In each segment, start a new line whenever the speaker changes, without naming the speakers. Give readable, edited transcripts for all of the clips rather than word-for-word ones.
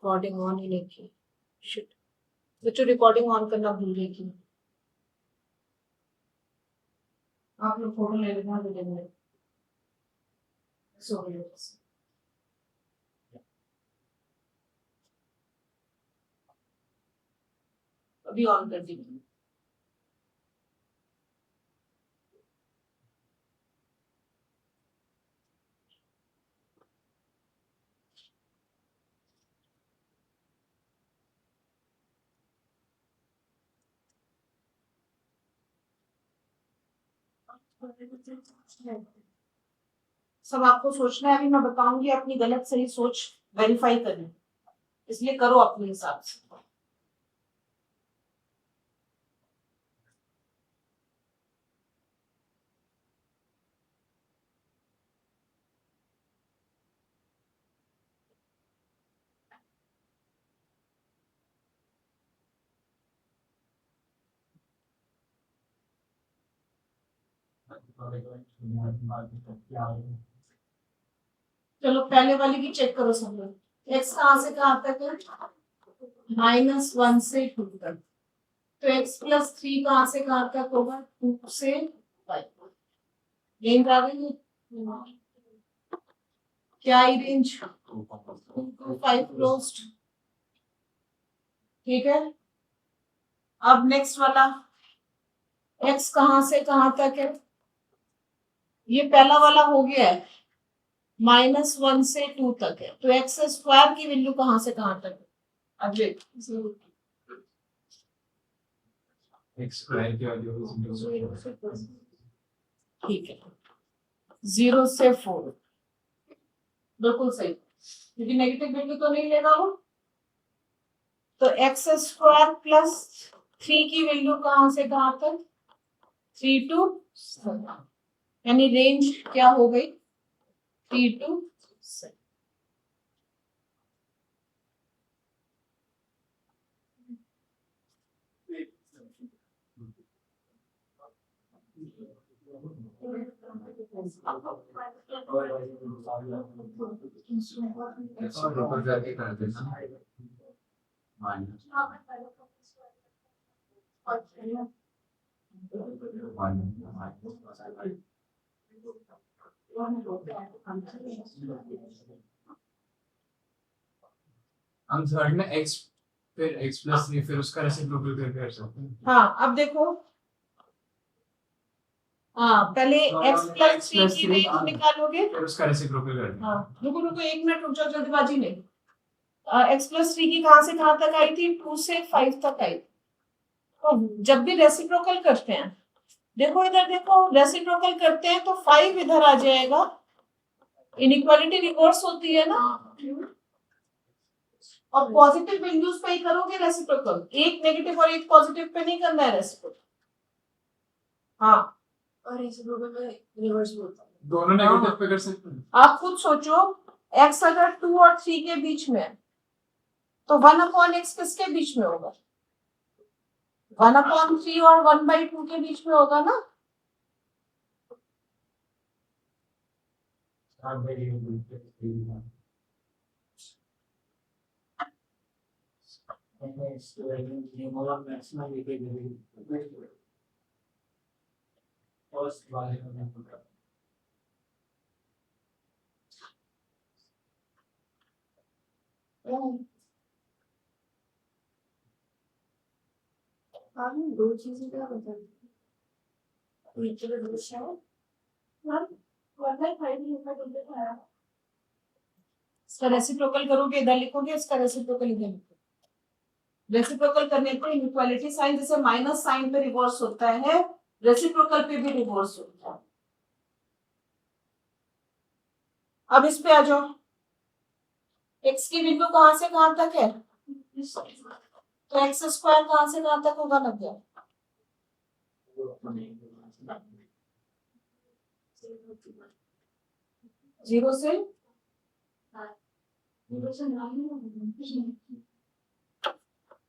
Recording on ही नहीं की। Shit, बच्चों रिकॉर्डिंग ऑन करना भूल गई थी। आप लोग फोटो ले लेना वीडियो में। सॉरी, अभी ऑन कर दी मैंने। सब आपको सोचना है, अभी मैं बताऊंगी, अपनी गलत सही सोच वेरीफाई करनी, इसलिए करो अपने हिसाब से। चलो पहले वाली की चेक करो सब लोग। एक्स कहाँ से कहाँ तक है? -1 से 2 तक। तो x प्लस 3 कहाँ से कहाँ तक होगा? 2 से 5। रेंज आ गई है? क्या आई रेंज? 2 to 5 closed. ठीक है, अब नेक्स्ट वाला x कहाँ से कहाँ तक है? ये पहला वाला हो गया है, -1 से 2 तक है। तो एक्स स्क्वायर की वैल्यू कहाँ से कहाँ तक है? अजय,
एक्स स्क्वायर की वैल्यू
ठीक है, 0 से 4, बिल्कुल सही, क्योंकि नेगेटिव वैल्यू तो नहीं लेगा वो। तो एक्स स्क्वायर प्लस 3 की वैल्यू कहाँ से कहाँ तक? 3 to 7, यानी रेंज क्या हो गई? 3 to 7।
हम थर्ड में x फिर x प्लस 3 फिर उसका रेसिप्रोकल करके कर सकते हैं।
हाँ, अब देखो, हाँ पहले x प्लस 3 की रेंज निकालोगे,
फिर उसका रेसिप्रोकल करना।
हाँ रुको रुको 1 मिनट रुक जाओ, जल्दबाजी नहीं। x प्लस 3 की कहाँ से कहाँ तक आई थी? 2 से 5 तक आई। तो जब भी रेसिप्रोकल करते हैं, देखो इधर देखो, रेसिप्रोकल करते हैं तो 5 इधर आ जाएगा, इनइक्वालिटी रिवर्स होती है ना। और पॉजिटिव वैल्यूज पे ही करोगे रेसिप्रोकल, एक नेगेटिव और एक पॉजिटिव पे नहीं करना है रेसिप्रोकल। हाँ, और रेसिप्रोकल में रिवर्स होता है,
दोनों नेगेटिव पे कर सकते हैं।
आप खुद सोचो, x अगर 2 और 3 के बीच में है, तो 1/x किसके बीच में होगा? 1/3 और 1/2 के बीच में होगा ना। दो चीजें क्या बताती इसका रेसिप्रोकल करोगे, इधर लिखोगे, इसका रेसिप्रोकल इधर लिखोगे। रेसिप्रोकल करने पे इक्वालिटी साइन, जैसे माइनस साइन पे रिवर्स होता है, रेसिप्रोकल पे भी रिवर्स होता है। अब इस पे आ जाओ, x की वैल्यू कहां से कहां तक है? तो एक्स स्क्वायर कहां से कहां तक होगा? लग गया। 0 से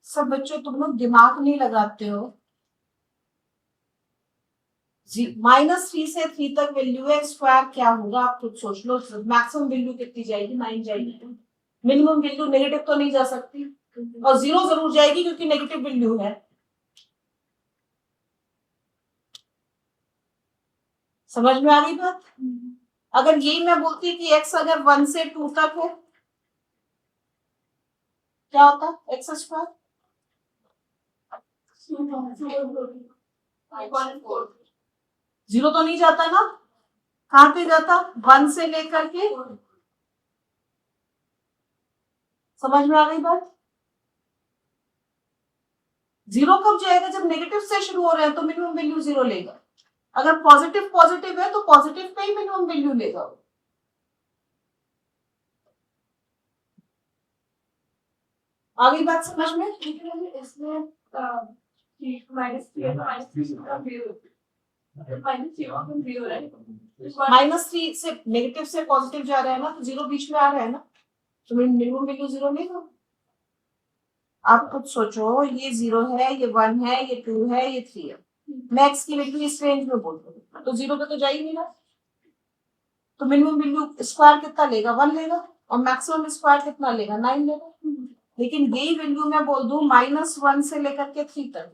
सब बच्चों तुम लोग दिमाग नहीं लगाते हो। -3 से 3 तक वैल्यू है, स्क्वायर क्या होगा आप खुद सोच लो। मैक्सिमम वैल्यू कितनी जाएगी? 9 जाएगी। मिनिमम वैल्यू नेगेटिव तो नहीं जा सकती, और 0 जरूर जाएगी क्योंकि नेगेटिव वैल्यू है। समझ में आ गई बात? अगर यही मैं बोलती कि x अगर 1 से 2 तक है, क्या होता है एक्स स्क्वायर? जीरो तो नहीं जाता ना, कहां पे जाता? 1 से लेकर के। समझ में आ गई बात? जीरो कब जाएगा? जब नेगेटिव से शुरू हो रहे हैं तो मिनिमम वैल्यू 0 लेगा। अगर पॉजिटिव पॉजिटिव है तो पॉजिटिव पे ही मिनिमम वैल्यू लेगा। आ गई बात समझ में?
इसमें माइनस थ्री
-3 से नेगेटिव से पॉजिटिव जा रहा है ना, तो 0 बीच में आ रहा है ना, तो मिनिमम वैल्यू 0 लेगा। आप खुद सोचो, ये 0 है, ये 1 है, ये 2 है, ये 3 है। मैं x की वैल्यू इस रेंज में बोल रही हूँ, तो 0 पे तो जा ही नहीं ना। तो मिनिमम वैल्यू स्क्वायर कितना लेगा? 1 लेगा, और मैक्सिमम स्क्वायर कितना लेगा? 9 लेगा। लेकिन यही वैल्यू मैं बोल दूं -1 से लेकर के 3 तक,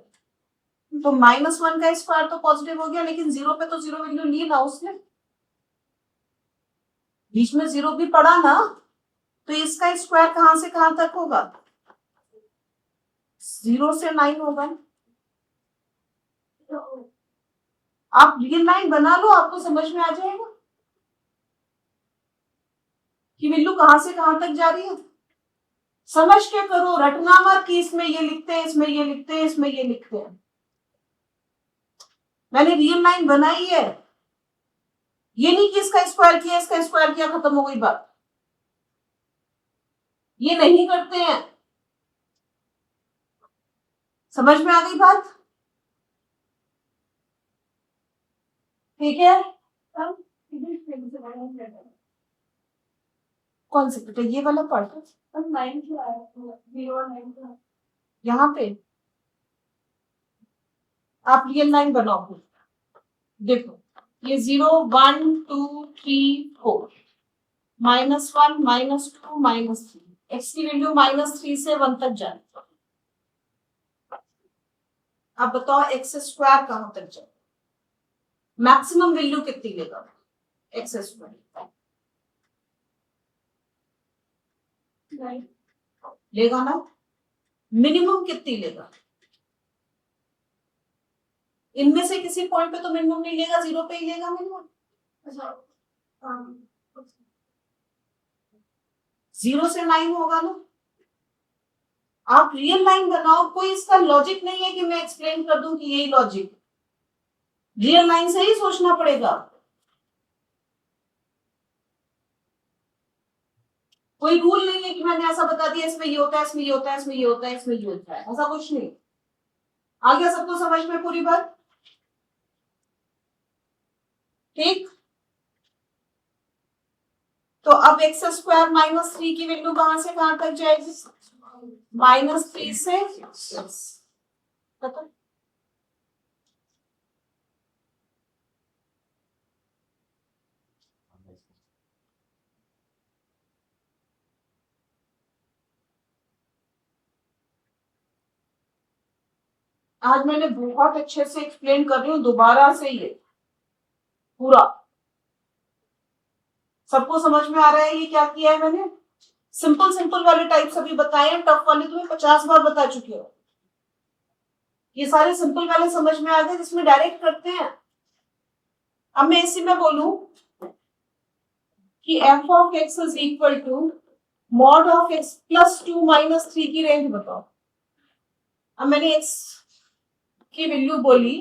तो -1 का स्क्वायर तो पॉजिटिव हो गया, लेकिन 0 पे तो 0 वैल्यू ली ना उसने, बीच में 0 भी पड़ा ना, तो इसका स्क्वायर कहां से कहां तक होगा? 0 से 9 होगा। आप रियल लाइन बना लो, आपको समझ में आ जाएगा कि वैल्यू कहां से कहां तक जा रही है। समझ के करो, रटना मत कि इसमें ये लिखते हैं, इसमें ये लिखते हैं, इसमें ये लिखते हैं। मैंने रियल लाइन बनाई है, ये नहीं कि इसका स्क्वायर किया, इसका स्क्वायर किया, खत्म हो गई बात। ये नहीं करते हैं। समझ में आ गई बात? ठीक है। कौन से बेटा? ये वाला पार्ट यहाँ पे आप रियल लाइन बनाओ। देखो, ये 0 1 2 3 4, -1 -2 -3, एक्स की वैल्यू -3 से 1 तक जाए। अब बताओ एक्स स्क्वायर कहां तक जाए? मैक्सिमम वैल्यू कितनी लेगा एक्स स्क्वायर? लेगा ना। मिनिमम कितनी लेगा? इनमें से किसी पॉइंट पे तो मिनिमम नहीं लेगा, 0 पे ही लेगा मिनिमम। 0 से 9 होगा ना। आप रियल लाइन बनाओ, कोई इसका लॉजिक नहीं है कि मैं एक्सप्लेन कर दूं कि यही लॉजिक। रियल लाइन से ही सोचना पड़ेगा। कोई रूल नहीं है कि मैंने ऐसा बता दिया इसमें ये होता है, इसमें ये होता है, इसमें ये होता है, इसमें ये होता है, ऐसा कुछ नहीं। आ गया सबको समझ में पूरी बात? ठीक। तो अब एक्स स्क्वायर -3 की वैल्यू कहां से कहां तक जाएगी? -3 से 6। पता? आज मैंने बहुत अच्छे से एक्सप्लेन कर रही हूँ, दोबारा से ये पूरा सबको समझ में आ रहा है ये क्या किया है मैंने? सिंपल सिंपल वाले टाइप सभी बताए हैं, टफ वाले तुम्हें 50 बार बता चुके हो। ये सारे सिंपल वाले समझ में आ गए जिसमें डायरेक्ट करते हैं। अब मैं इसी में बोलूं कि f of x is equal to mod of x plus 2 -3 की रेंज बताओ। अब मैंने x की वैल्यू बोली,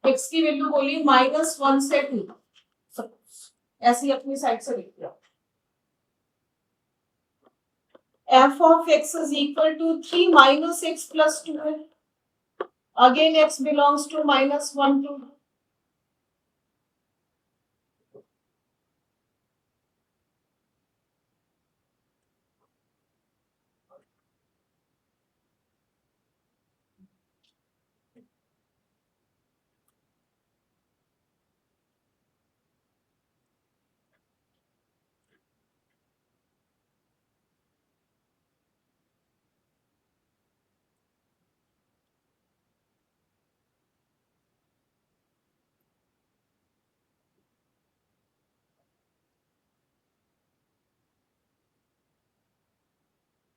x की वैल्यू बोली -1 से 2, ऐसी अपनी साइड से लिख दिया। f of x is equal to 3 minus x plus 2 है। Again x belongs to -1 to 2।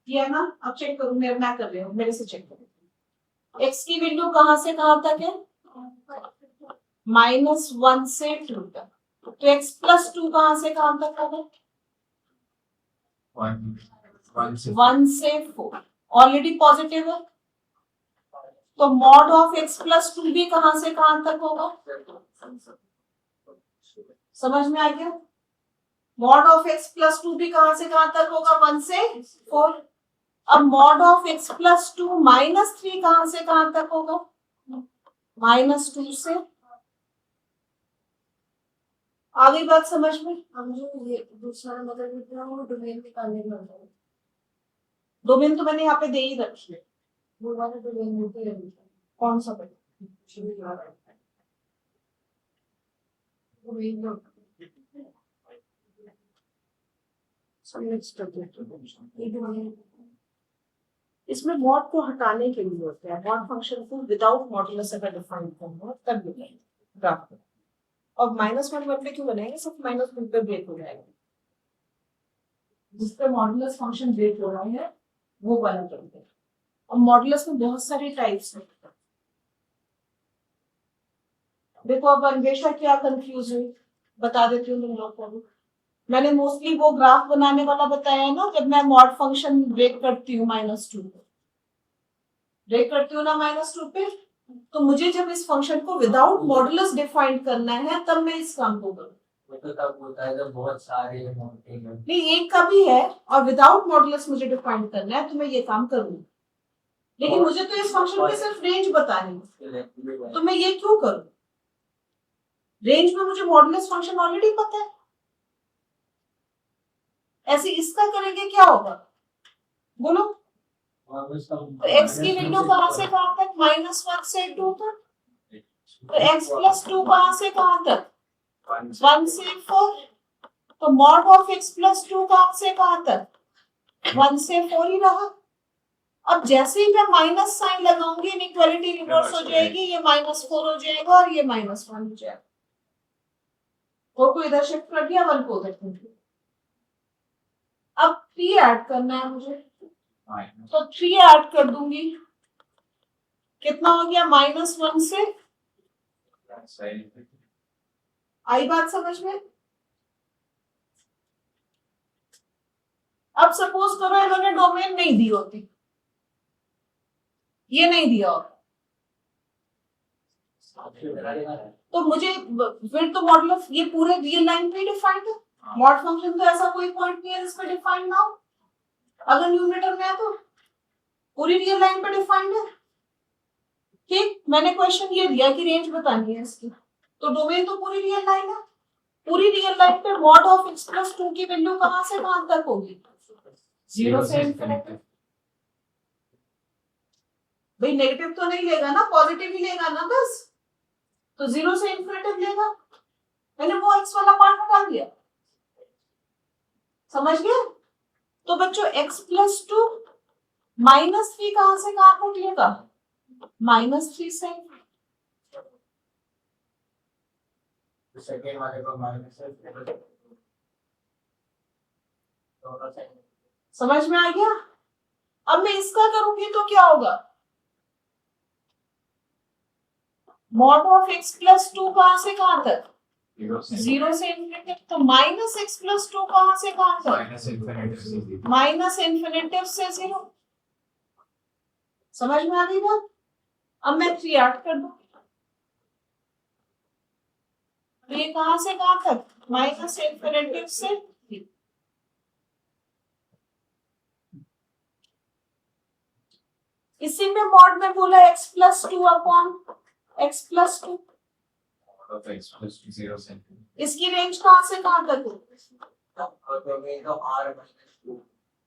ये है ना, अब चेक करो, मैं कर रही हूँ, मेरे से चेक करो। x की वैल्यू कहाँ से कहाँ तक है? -1 से 2 तक। तो x प्लस 2 कहाँ से कहाँ तक होगा? 1 से 4 ऑलरेडी पॉजिटिव है, तो मॉड ऑफ x प्लस 2 भी कहाँ से कहाँ तक होगा? समझ में आ गया? मॉड ऑफ x प्लस 2 भी कहाँ से कहाँ तक होगा? 1 से 4। अब मॉड ऑफ x प्लस 2 -3 कहाँ से कहाँ तक होगा? -2 से। आ गई बात समझ में?
हम जो ये दूसरा मतलब इतना वो डोमेन निकालने का होता है,
डोमेन तो मैंने यहाँ पे दे ही रखी है।
वो वाला डोमेन होते हैं
कौन सा पे?
डोमेन होता है नेक्स्ट ये डोमेन
इसमें मॉड को हटाने के लिए होता है। मॉड फंक्शन को विदाउट मॉड्यूलस अगर डिफाइन करना है तब मिलेगा ग्राफ में। और -1 पे क्यों बनाएंगे? सब -1 पे ब्रेक हो जाएगा। जिस पे मॉड्यूलस फंक्शन ब्रेक हो रहा है वो वाला करते हैं। और मॉड्यूलस में बहुत सारे टाइप्स हैं। देखो अब अन्वेषा क्या कंफ्यूज हुई, बता देती हूँ तुम लोग को भी। मैंने मोस्टली वो ग्राफ बनाने वाला बताया है ना, जब मैं मॉड फंक्शन ब्रेक करती हूँ -2 पे, ब्रेक करती हूँ ना -2 पे, तो मुझे जब इस फंक्शन को विदाउट मॉडुलस डिफाइन करना है तब मैं इस काम को करूँ।
तो तब होता है जब बहुत सारे
नहीं, एक का भी है और विदाउट मॉडुलस मुझे डिफाइन करना है तो मैं ये काम करूंगी। लेकिन मुझे तो इस फंक्शन की सिर्फ रेंज बतानी है, तो मैं ये क्यों करूं? रेंज में मुझे मॉडुलस फंक्शन ऑलरेडी पता है। ऐसे इसका करेंगे क्या होगा बोलो? तो x की वैल्यू कहाँ से कहाँ तक? -1 से 2 तक। तो x प्लस 2 कहाँ से कहाँ तक? 1 से 4। तो मॉड ऑफ x प्लस 2 कहाँ से कहाँ तक? 1 से 4 ही रहा। अब जैसे ही मैं माइनस साइन लगाऊंगी इनइक्वालिटी रिवर्स हो जाएगी, ये -4 हो जाएगा और ये -1 हो जाएगा। को इधर शिफ्ट कर दिया, 1 को उधर कर दिया। अब 3 ऐड करना है मुझे, तो 3 ऐड कर दूंगी। कितना हो गया? -1 से। आई बात समझ में? अब सपोज करो इन्होंने डोमेन नहीं दी होती, ये नहीं दिया होता, तो मुझे फिर तो मॉडुलस ये पूरे रियल लाइन पे डिफाइंड है। मॉड फंक्शन तो ऐसा कोई पॉइंट नहीं है जिस पे डिफाइंड ना हो। अगर न्यूमरेटर में है तो पूरी रियल लाइन पे डिफाइंड है। ठीक, मैंने क्वेश्चन ये दिया कि रेंज बतानी है इसकी, तो डोमेन तो पूरी रियल लाइन है। पूरी रियल लाइन पे मॉड ऑफ x प्लस 2 की वैल्यू कहां से कहां तक होगी? 0 से इंफिनिटी। भाई नेगेटिव तो नहीं लेगा ना, पॉजिटिव ही लेगा ना बस। तो 0 से इंफिनिटी लेगा। मैंने वो x वाला पार्ट हटा दिया, समझ गए? तो बच्चों x प्लस 2 -3 कहां से कहां तक लेगा? -3 से।
सेकेंड वाले को माइनस
समझ में आ गया? अब मैं इसका करूंगी तो क्या होगा? मॉड ऑफ x प्लस 2 कहां से कहां तक? 0 से इंफिनिटी। तो -x प्लस 2 कहां से कहां तक? -इंफिनिटी से 0। समझ में आ गई बात? अब मैं 3 ऐड कर दूं, तो ये कहां से कहां तक? -इंफिनिटी से 3। इसी में मॉड में बोला x plus 2 upon x plus 2। इसकी रेंज कहां से कहां तक होगी?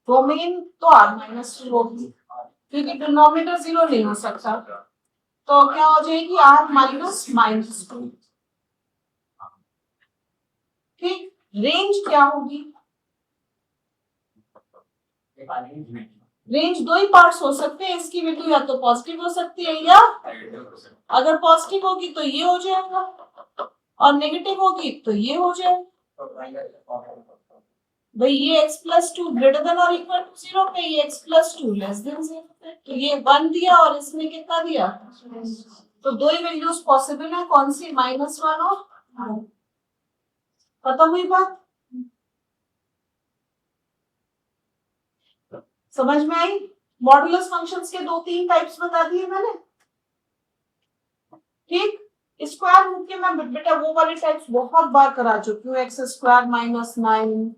डोमेन तो r-2 होगी, क्योंकि डिनोमिनेटर 0 नहीं हो सकता, तो क्या हो जाएगी? r-2। ठीक, रेंज क्या होगी? रेंज 2 ही पार्ट्स हो सकते हैं। इसकी वैल्यू या तो पॉजिटिव हो सकती है, या अगर पॉजिटिव होगी तो ये हो जाएगा और नेगेटिव होगी तो ये हो जाएगा। भाई ये x plus two greater than और इक्वल टू जीरो पे ये x plus two less than zero, तो ये 1 दिया और इसने कितना दिया, तो दो ही वैल्यूज पॉसिबल है, कौन सी, -1 और खत्म हुई बात। समझ में आई। मॉडुलस फंक्शंस के 2-3 टाइप्स बता दिए मैंने, ठीक। स्क्वायर रूट के मैं बेटा वो वाले टाइप्स बहुत बार करा चुकी हूँ, x square minus 9,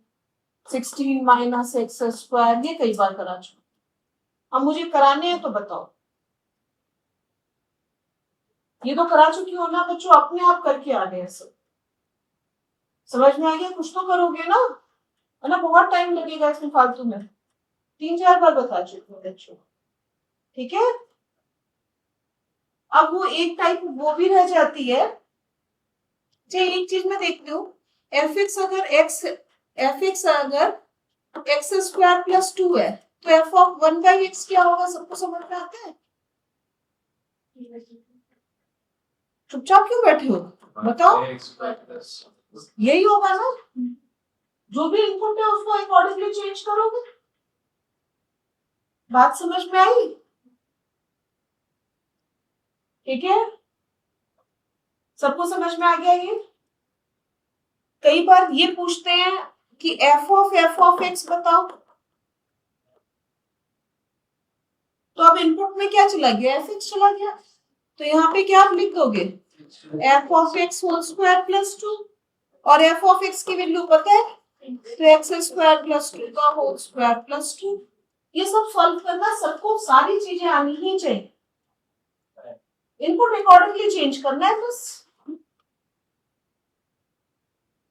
16 minus x square, ये कई बार करा चुकी। अब मुझे कराने हैं तो बताओ, ये तो करा चुकी हो ना बच्चों, अपने आप करके आ गए सब, समझ में आ गया, कुछ तो करोगे ना, है ना, बहुत टाइम लगेगा इसमें फालतू में, 3-4 बार बता चुकी हूँ बच्चों, ठीक है। अब वो एक टाइप वो भी रह जाती है, चलिए एक चीज मैं देखती हूँ, एफ एक्स अगर एक्स स्क्वायर प्लस 2 है तो एफ ऑफ 1/x क्या होगा, सबको समझ में आता है, चुपचाप क्यों बैठे हो, बताओ। यही होगा ना, जो भी इनपुट है उसको अकॉर्डिंगली चेंज करोगे, बात समझ में आई, ठीक है, सबको समझ में आ गया ये। कई बार ये पूछते हैं कि एफ ऑफ एक्स बताओ, तो अब इनपुट में क्या चला गया, एफ एक्स चला गया, तो यहाँ पे क्या आप लिख दोगे, f of x whole square plus 2, और एफ ऑफ एक्स की वैल्यू पता है, तो एक्स स्क्वायर प्लस 2 का होल स्क्वायर प्लस 2। ये सब सॉल्व करना, सबको सारी चीजें आनी ही चाहिए, इनपुट अकॉर्डिंगली चेंज करना है बस,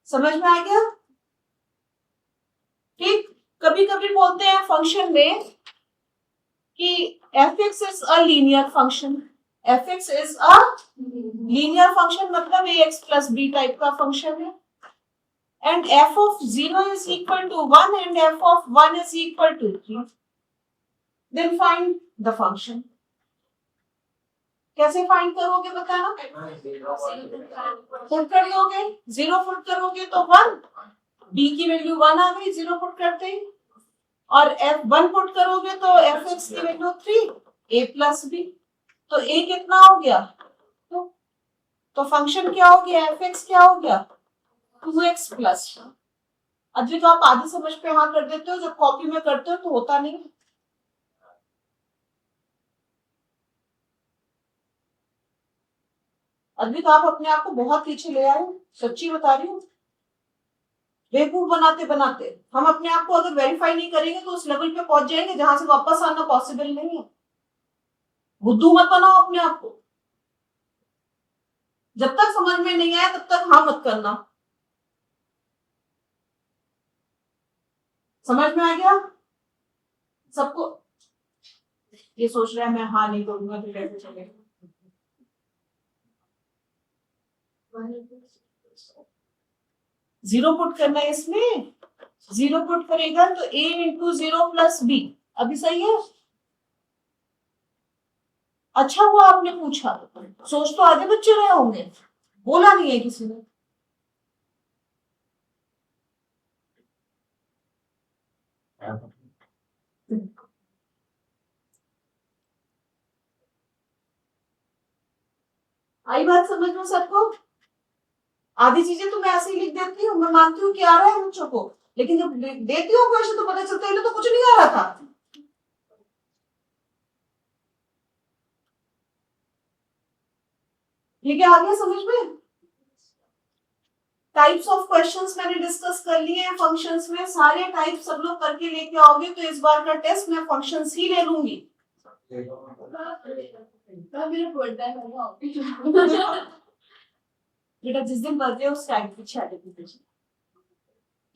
समझ में आ गया, ठीक। कभी कभी बोलते हैं फंक्शन में कि f x is a linear function, f x is a linear function मतलब a x plus b type का फंक्शन है, and f of 0 is equal to 1 and f of 1 is equal to 3, then find the function. कैसे find करोगे बताना, put कर दोगे, 0 put करोगे तो 1, बी की वैल्यू 1 आ गई 0 पुट करते ही, और एफ 1 पुट करोगे तो एफ एक्स की वैल्यू 3, ए प्लस बी, तो ए कितना हो गया, तो फंक्शन क्या हो गया, एफ एक्स क्या हो गया, 2x प्लस। अद्वित आप आधी समझ पे हाँ कर देते हो, जब कॉपी में करते हो तो होता नहीं, अद्वित आप अपने आप को बहुत पीछे ले आए, सच्ची बता रही हूँ, बेवकूफ बनाते बनाते हम अपने आप को अगर वेरीफाई नहीं करेंगे तो उस लेवल पे पहुंच जाएंगे जहां से वापस आना पॉसिबल नहीं है। बुद्धू मत बनाओ अपने आप को, जब तक समझ में नहीं आया तब तक हाँ मत करना, समझ में आ गया सबको। ये सोच रहा है मैं हाँ नहीं करूंगा तो कैसे चलेगा, 0 पुट करना है इसमें, 0 पुट करेगा तो a इंटू 0 प्लस बी, अभी सही है। अच्छा हुआ आपने पूछा, सोच तो आधे बच्चे रहे होंगे, बोला नहीं है किसी ने। आई बात समझ में सबको, आधी चीजें तो मैं ऐसे ही लिख देती हूँ, मैं मानती हूँ कि आ रहा है बच्चों को, लेकिन जब देती हूँ क्वेश्चन तो पता चलता है तो कुछ नहीं आ रहा था। ठीक है, आ गया समझ में। टाइप्स ऑफ क्वेश्चंस मैंने डिस्कस कर लिए हैं, फंक्शंस में सारे टाइप सब लोग करके लेके आओगे तो इस बार का टेस्ट मैं फंक्शंस ही ले लूंगी। बेटा जिस दिन बर्थडे है उस टाइम पे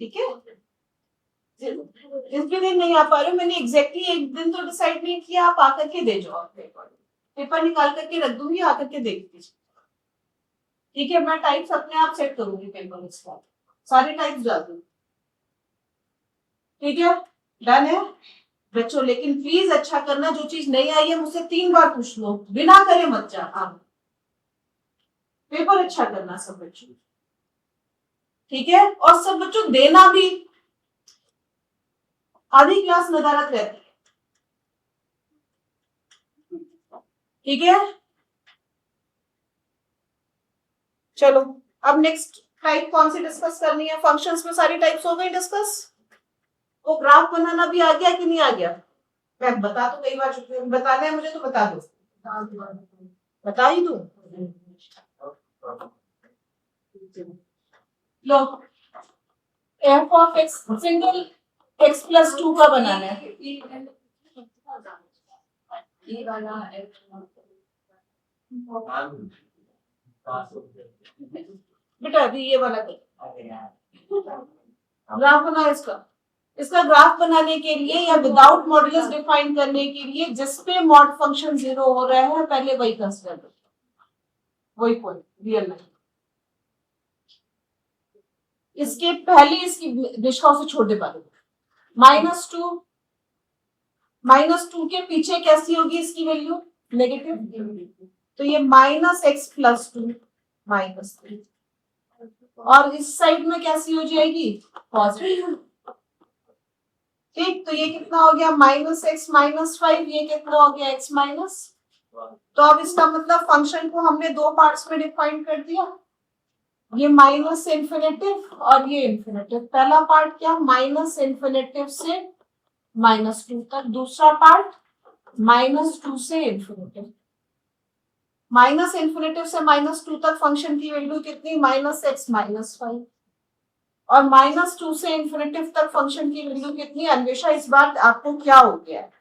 ठीक है, जिस भी दिन नहीं आ पा रहे हो, मैंने एग्जैक्टली एक दिन तो डिसाइड नहीं किया, आप आकर के दे जाओ, पेपर निकाल करके रख दूंगी, आकर के देख लीजिए, ठीक है। मैं टाइप्स अपने आप सेट करूंगी पेपर इस बार, सारे टाइप्स डाल दूंगी, ठीक है, डन है बच्चों। लेकिन प्लीज अच्छा करना, जो चीज नहीं आई है मुझसे 3 बार पूछ लो, बिना करे मत जा, पेपर अच्छा करना सब बच्चों, ठीक है। और सब बच्चों देना भी, आधी क्लास नदारत रहती है, ठीक है। चलो अब नेक्स्ट टाइप कौन सी डिस्कस करनी है? फंक्शंस में सारी टाइप्स हो गई डिस्कस। वो ग्राफ बनाना भी आ गया कि नहीं आ गया? मैं बता तो कई बार चुकी हूँ, बताना है मुझे तो बता दो, बता ही दूं। लो F of X single X plus 2 का बनाना है।
ये वाला
बेटा अभी ये वाला ग्राफ बना इसका। इसका ग्राफ बनाने के लिए या विदाउट मॉडुलस डिफाइन करने के लिए जिसपे मॉड फंक्शन 0 हो रहा है पहले वही कंसीडर करो, वही पॉइंट रियल लाइन। इसके पहले इसकी दिशा से छोटे बारे -2 के पीछे कैसी होगी इसकी वैल्यू? नेगेटिव। तो ये -x+2 -3 और इस साइड में कैसी हो जाएगी? पॉजिटिव। ठीक, तो ये कितना हो गया? -x -5, ये कितना हो गया? x minus. तो अब इसका मतलब फंक्शन को हमने दो पार्ट्स में डिफाइन कर दिया, ये माइनस इन्फिनेटिव और ये इन्फिनेटिव। पहला पार्ट क्या? -∞ से -2 तक, दूसरा पार्ट -2 से इन्फिनेटिव। -∞ से -2 तक फंक्शन की वैल्यू कितनी? -x -5 और -2 से इन्फिनेटिव तक फंक्शन की वैल्यू कितनी? अन्वेषा इस बार आपको क्या हो गया है?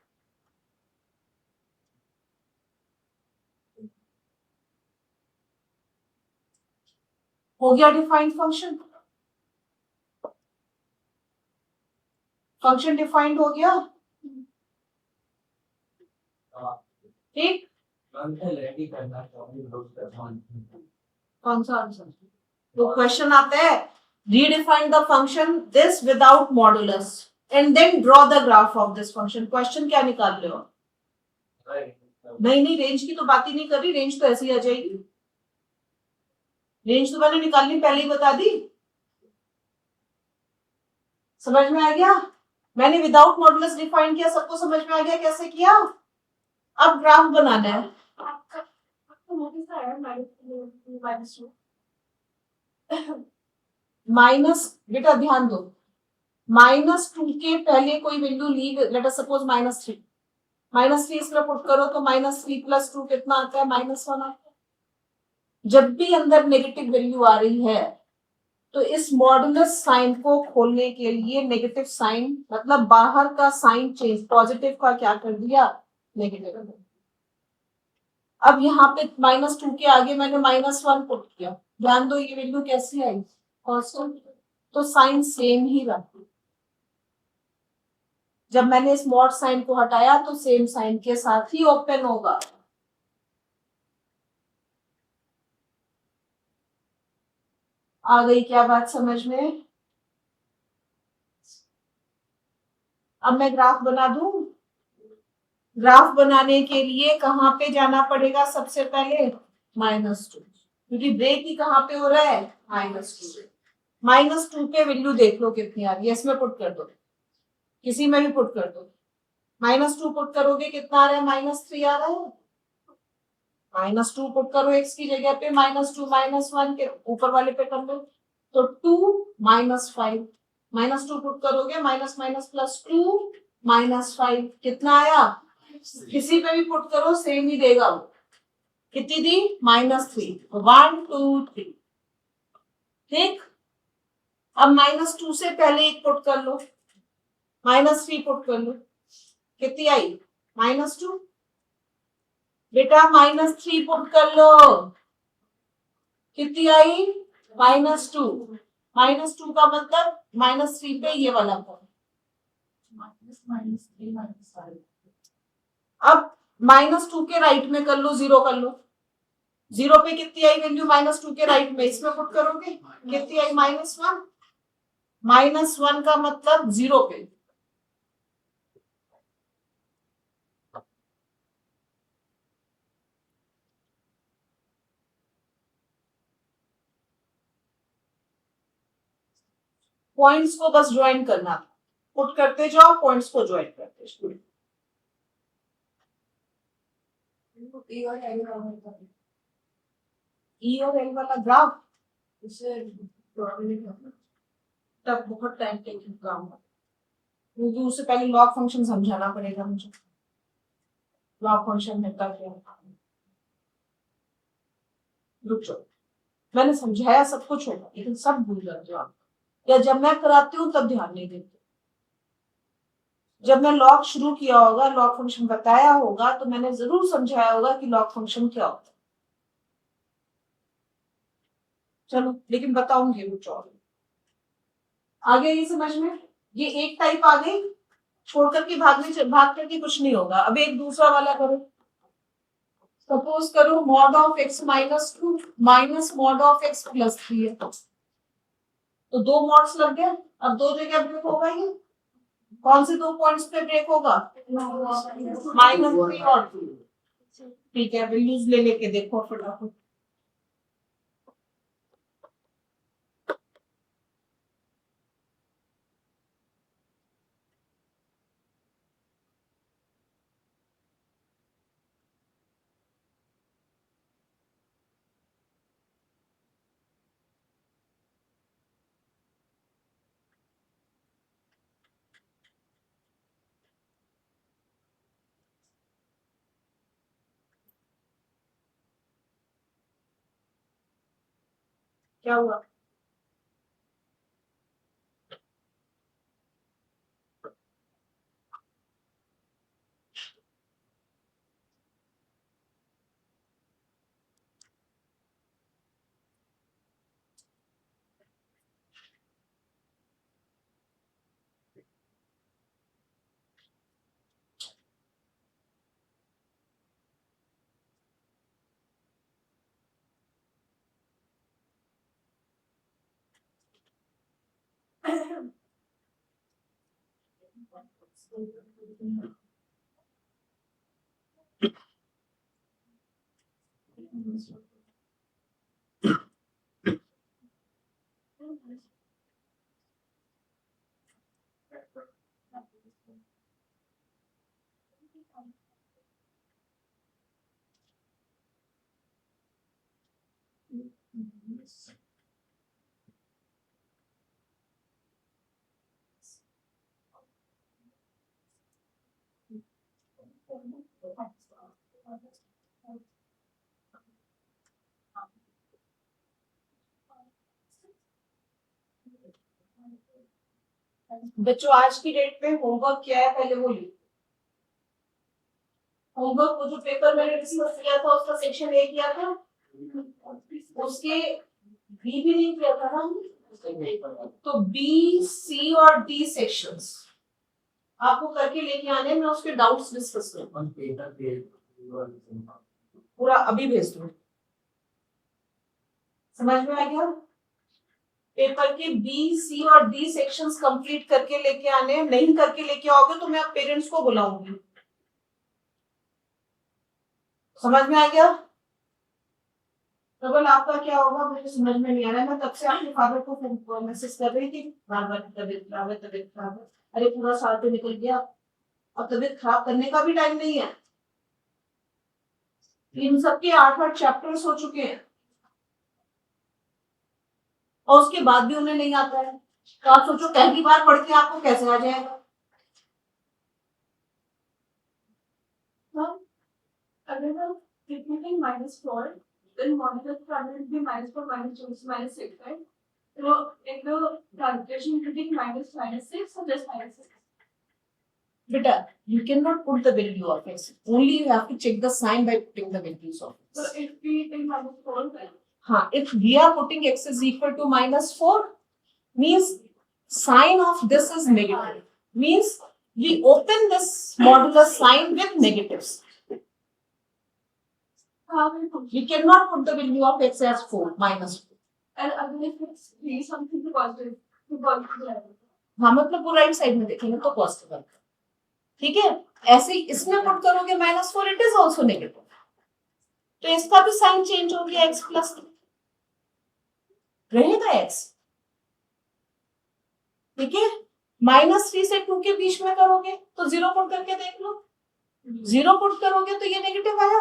हो गया डिफाइंड फंक्शन? फंक्शन डिफाइंड हो गया, ठीक।
रेडी करना
कौन सा आंसर? तो क्वेश्चन आता है redefine the function this without modulus and then draw the graph of this function। Question क्या निकाल रहे हो? नहीं, रेंज की तो बात ही नहीं कर रही, रेंज तो ऐसी आ जाएगी। रेंज तो मैंने निकालनी पहले ही बता दी, समझ में आ गया? मैंने विदाउट मॉडुलस डिफाइन किया, सबको समझ में आ गया कैसे किया? अब ग्राफ बनाना है। माइनस, बेटा ध्यान दो, -2 के पहले कोई वैल्यू ली, लेट अस सपोज -3। -3 इसमें पुट करो तो -3 + 2 कितना आता है? -1 आता है। जब भी अंदर नेगेटिव वैल्यू आ रही है तो इस मॉडुलस साइन को खोलने के लिए नेगेटिव साइन, मतलब बाहर का साइन चेंज, पॉजिटिव का क्या कर दिया? नेगेटिव। अब यहाँ पे -2 के आगे मैंने -1 पुट किया, ध्यान दो ये वैल्यू कैसी आई? कांस्टेंट। तो साइन सेम ही रहा। जब मैंने इस मॉड साइन को हटाया तो सेम साइन के साथ ही ओपन होगा। आ गई क्या बात समझ में? अब मैं ग्राफ बना दूं। ग्राफ बनाने के लिए कहां पे जाना पड़ेगा? सबसे पहले -2, क्योंकि ब्रेक ही कहां पे हो रहा है? -2। -2 पे वैल्यू देख लो कितनी आ रही है, इसमें पुट कर दो, किसी में भी पुट कर दो। -2 पुट करोगे कितना आ रहा है? -3 आ रहा है। -2 पुट करो x की जगह पे, -2 -1 के ऊपर वाले पे कर लो, तो 2 -5। -2 पुट करोगे, माइनस माइनस प्लस 2 -5 कितना आया? किसी पे भी पुट करो सेम ही देगा वो। कितनी दी? -3। 1 2 3, ठीक। अब -2 से पहले एक पुट कर लो, -3 पुट कर लो, कितनी आई? -2। बेटा -3 पुट कर लो, कितनी आई? -2। -2 का मतलब -3 पे ये वाला पॉइंट। अब -2 के राइट में कर लो, 0 कर लो। 0 पे कितनी आई वैल्यू? -2 के राइट में, इसमें पुट करोगे कितनी आई? -1। -1 का मतलब 0 पे। पॉइंट्स को बस ज्वाइन करना, पुट करते जाओ, पॉइंट्स को ज्वाइन करते जाओ।
E और L का होता है
ई और एल वाला ग्राफ
उसे ड्रॉ नहीं करना
तब बहुत टाइम टेकिंग काम है, क्योंकि उससे पहले लॉग फंक्शन समझाना पड़ेगा मुझे। लॉग फंक्शन होता क्या है? रुक जाओ, मैंने समझाया सब कुछ होगा लेकिन सब भूल जाते हो आप, या जब मैं कराती हूँ तब ध्यान नहीं देते। जब मैं लॉग शुरू किया होगा, लॉग फंक्शन बताया होगा, तो मैंने जरूर समझाया होगा कि लॉग फंक्शन क्या होता है। चलो लेकिन बताऊंगी रुक जाओ। आ गया ये समझ में? ये एक टाइप आ गई, छोड़ करके भाग करके कुछ नहीं होगा। अब एक दूसरा वाला करो। सपोज करो mod of x minus 2 minus mod of x plus 3 है, तो दो मॉड्स लग गए। अब दो जगह ब्रेक होगा, ये कौन से दो पॉइंट्स पे ब्रेक होगा? -3 और 2। ठीक है, वैल्यूज ले लेके देखो फटाफट। क्या हुआ? बच्चों आज की डेट में होमवर्क क्या है पहले वो लिखो। होमवर्क वो जो पेपर मैंने डिस्कस किया था उसका सेक्शन ए किया था, उसके बी भी नहीं किया था ना, तो बी सी और डी सेक्शंस आपको करके लेके आने में, उसके डाउट्स डिस्कस करो। पूरा अभी भेज दो, समझ में आ गया? पेपर के बी सी और डी सेक्शंस कंप्लीट करके लेके आने, नहीं करके लेके आओगे तो मैं अब पेरेंट्स को बुलाऊंगी। समझ में आ गया? प्रबल आपका क्या होगा मुझे समझ में नहीं आ रहा है। मैं तब से आपके फादर को मैसेज कर रही थी, बार बार तबीयत खराब है, तबीयत खराब है। अरे पूरा साल तो निकल गया, अब तबीयत खराब करने का भी टाइम नहीं है। इन सबके 8 चैप्टर्स हो चुके हैं और उसके बाद भी उन्हें नहीं आता है, तो आप सोचो पहली बार पढ़ के आपको कैसे आ जाएगा?
अगर हम repeating -4 then modulus primary will be -4 -2 -6, right? So in the calculation repeating -6 or just -6?
बेटा you cannot put the value of x, only you have to check the sign by putting the values of
So
x.
if we take -4 then
हाँ, if we are putting x is equal to -4 means sign of this is negative, means we open this modulus sign with negatives.
how we put
We cannot put the value of x as 4 -4.
and again if it's 3 something to positive level.
हाँ मतलब वो right side में देखेंगे तो positive है, ठीक है? ऐसे ही इसमें पुट करोगे -4 इट इज ऑल्सो नेगेटिव, तो इसका भी साइन चेंज हो गया, x प्लस रहेगा x, ठीक है? -3 से 2 के बीच में करोगे तो 0 पुट करके देख लो, 0 पुट करोगे तो ये नेगेटिव आया,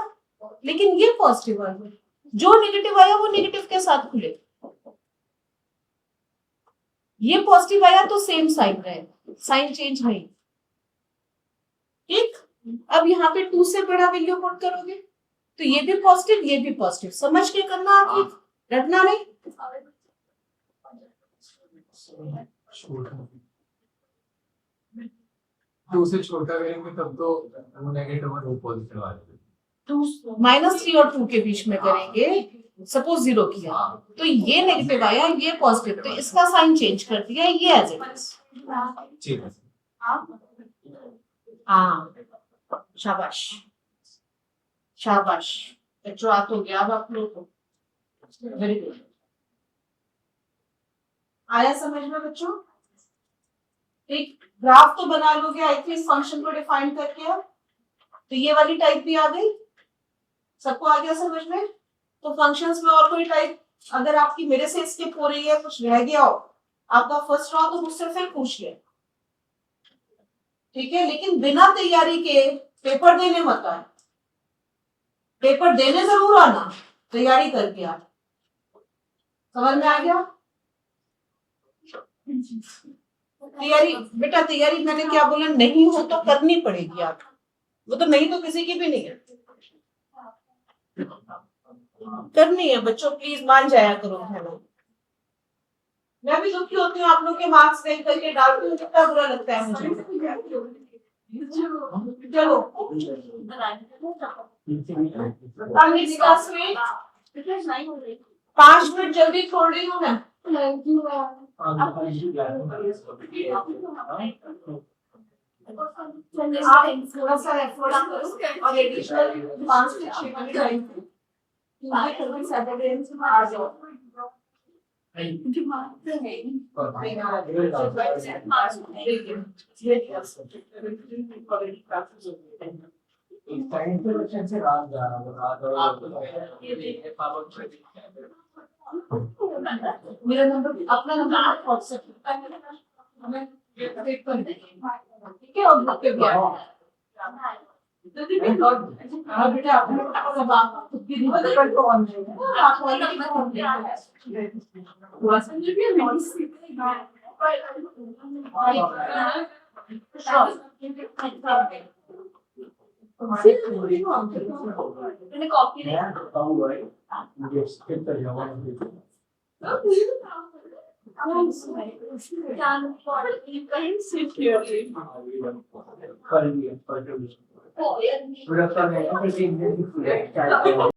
लेकिन ये पॉजिटिव आया, जो नेगेटिव आया वो नेगेटिव के साथ खुले, ये पॉजिटिव आया तो सेम साइन रहे, साइन चेंज नहीं। ठीक, अब यहाँ पे 2 से बड़ा वैल्यू पुट करोगे तो ये भी पॉजिटिव, ये भी पॉजिटिव, समझ के करना, आप रटना नहीं।
टू से छोटा करेंगे तब तो वो नेगेटिव और वो पॉजिटिव आ जाएगा।
-3 और 2 के बीच में करेंगे, सपोज 0 किया तो ये नेगेटिव आया, ये पॉजिटिव, तो इसका साइन चेंज कर दिया, ये एज इट इज।
ठीक है।
हाँ, शाबाश शाबाश, बच्चों आ तो गया अब आप लोग को, वेरी गुड। आया समझ में बच्चों? एक ग्राफ तो बना लोगे आई थिंक फंक्शन को डिफाइन करके, अब तो ये वाली टाइप भी आ गई, सबको आ गया समझ में? तो फंक्शंस में और कोई टाइप अगर आपकी मेरे से स्किप हो रही है, कुछ रह गया हो आपका फर्स्ट रहा तो मुझसे फिर पूछ ले, ठीक है? लेकिन बिना तैयारी के पेपर देने मत आए, पेपर देने जरूर आना, तैयारी करके आ। समझ में आ गया? तैयारी बेटा, तैयारी मैंने क्या बोला, नहीं हो तो करनी पड़ेगी आप, वो तो नहीं तो किसी की भी नहीं है, करनी है बच्चों, प्लीज मान जाया करो, है ना? मैं भी दुखी होती हूँ आप लोग के मार्क्स देख करके, डालती हूँ, कितना बुरा लगता है मुझे। चलो नेक्स्ट क्लास में 5 मिनट जल्दी छोड़ रही हूँ मैं। आप थोड़ा सा एफर्ट करो और एडिशनल 5 से 6 मिनट टाइम सैटरडे आ जाओ। मेरा नंबर, अपना नंबर व्हाट्सएप हमें अपडेट कर देंगे, ठीक है? और ग्रुप पे भी आ हाँ बेटा, सब आप खुद की रिपोर्ट को ऑन रहेगा, आप वाली की ऑन रहेगा। Copy
Good afternoon.